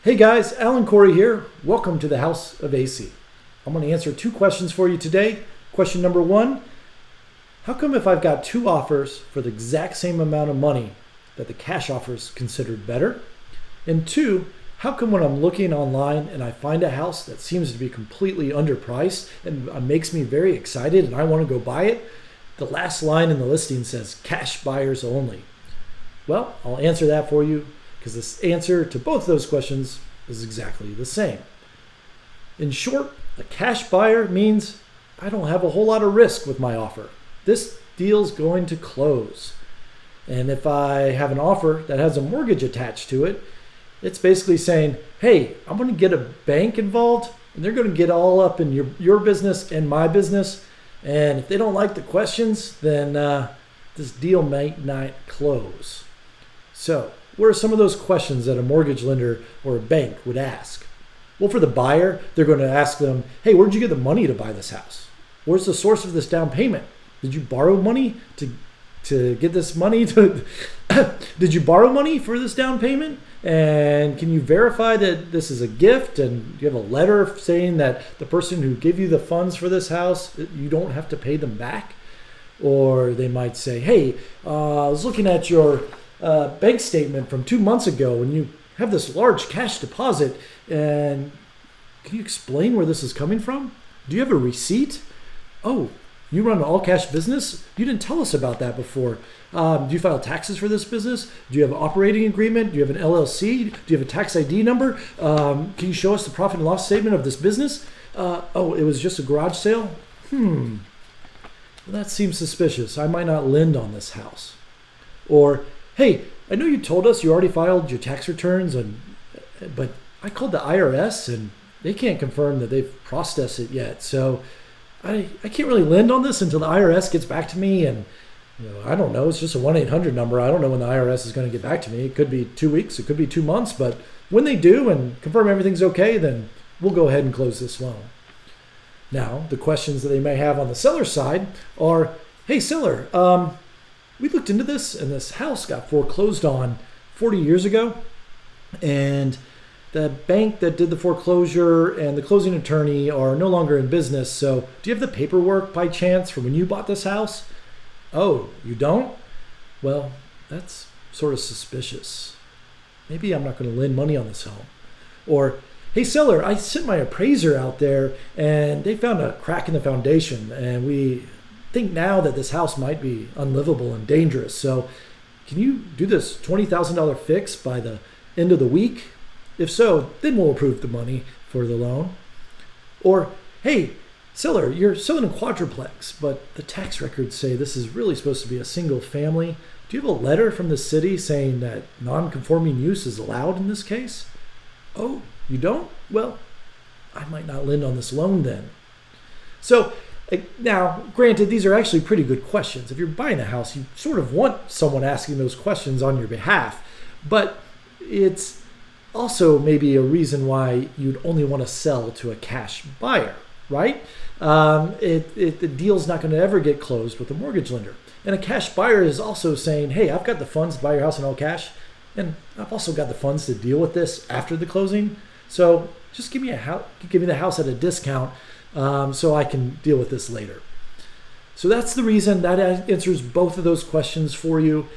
Hey guys, Alan Corey here. Welcome to the House of AC. I'm going to answer two questions for you today. Question number one, how come if I've got two offers for the exact same amount of money that the cash offer is considered better? And two, how come when I'm looking online and I find a house that seems to be completely underpriced and makes me very excited and I want to go buy it, the last line in the listing says cash buyers only? Well, I'll answer that for you because this answer to both of those questions is exactly the same. In short, a cash buyer means I don't have a whole lot of risk with my offer. This deal's going to close. And if I have an offer that has a mortgage attached to it, it's basically saying, hey, I'm going to get a bank involved and they're going to get all up in your business and my business. And if they don't like the questions, then this deal might not close. So what are some of those questions that a mortgage lender or a bank would ask? Well, for the buyer, they're going to ask them, hey, where'd you get the money to buy this house? Where's the source of this down payment? Did you borrow money to get this money? Did you borrow money for this down payment? And can you verify that this is a gift? And do you have a letter saying that the person who gave you the funds for this house, you don't have to pay them back? Or they might say, hey, I was looking at your bank statement from 2 months ago and you have this large cash deposit, and can you explain where this is coming from? Do you have a receipt? Oh, you run an all cash business? You didn't tell us about that before. Do you file taxes for this business? Do you have an operating agreement? Do you have an LLC? Do you have a tax ID number? Can you show us the profit and loss statement of this business? Oh, it was just a garage sale? Well, that seems suspicious. I might not lend on this house. Or, hey, I know you told us you already filed your tax returns, but I called the IRS and they can't confirm that they've processed it yet. So I can't really lend on this until the IRS gets back to me. And I don't know, it's just a 1-800 number. I don't know when the IRS is going to get back to me. It could be 2 weeks, it could be 2 months, but when they do and confirm everything's okay, then we'll go ahead and close this loan. Now, the questions that they may have on the seller side are, hey seller, we looked into this and this house got foreclosed on 40 years ago, and the bank that did the foreclosure and the closing attorney are no longer in business. So do you have the paperwork by chance from when you bought this house? Oh, you don't? Well, that's sort of suspicious. Maybe I'm not going to lend money on this home. Or, hey seller, I sent my appraiser out there and they found a crack in the foundation and we think now that this house might be unlivable and dangerous. So can you do this $20,000 fix by the end of the week? If so, then we'll approve the money for the loan. Or, hey, seller, you're selling a quadruplex, but the tax records say this is really supposed to be a single family. Do you have a letter from the city saying that non-conforming use is allowed in this case? Oh, you don't? Well, I might not lend on this loan then. So now, granted, these are actually pretty good questions. If you're buying a house, you sort of want someone asking those questions on your behalf, but it's also maybe a reason why you'd only want to sell to a cash buyer, right? The deal's not going to ever get closed with a mortgage lender. And a cash buyer is also saying, hey, I've got the funds to buy your house in all cash, and I've also got the funds to deal with this after the closing. So just give me the house at a discount so I can deal with this later. So that's the reason that answers both of those questions for you.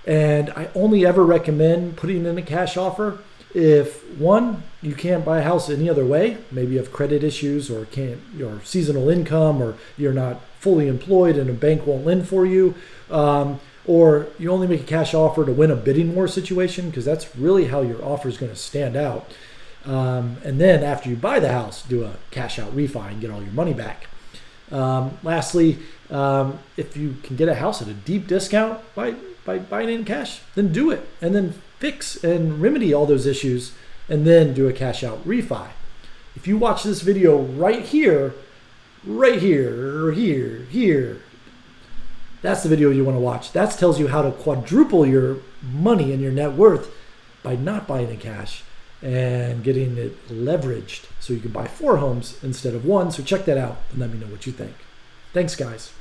And I only ever recommend putting in a cash offer if, one, you can't buy a house any other way. Maybe you have credit issues or your seasonal income, or you're not fully employed and a bank won't lend for you. Or you only make a cash offer to win a bidding war situation, because that's really how your offer is going to stand out. And then after you buy the house, do a cash out refi and get all your money back. Lastly, if you can get a house at a deep discount by buying it in cash, then do it, and then fix and remedy all those issues, and then do a cash out refi. If you watch this video right here, or here, that's the video you want to watch. That tells you how to quadruple your money and your net worth by not buying in cash and getting it leveraged so you can buy 4 homes instead of 1. So check that out and let me know what you think. Thanks, guys.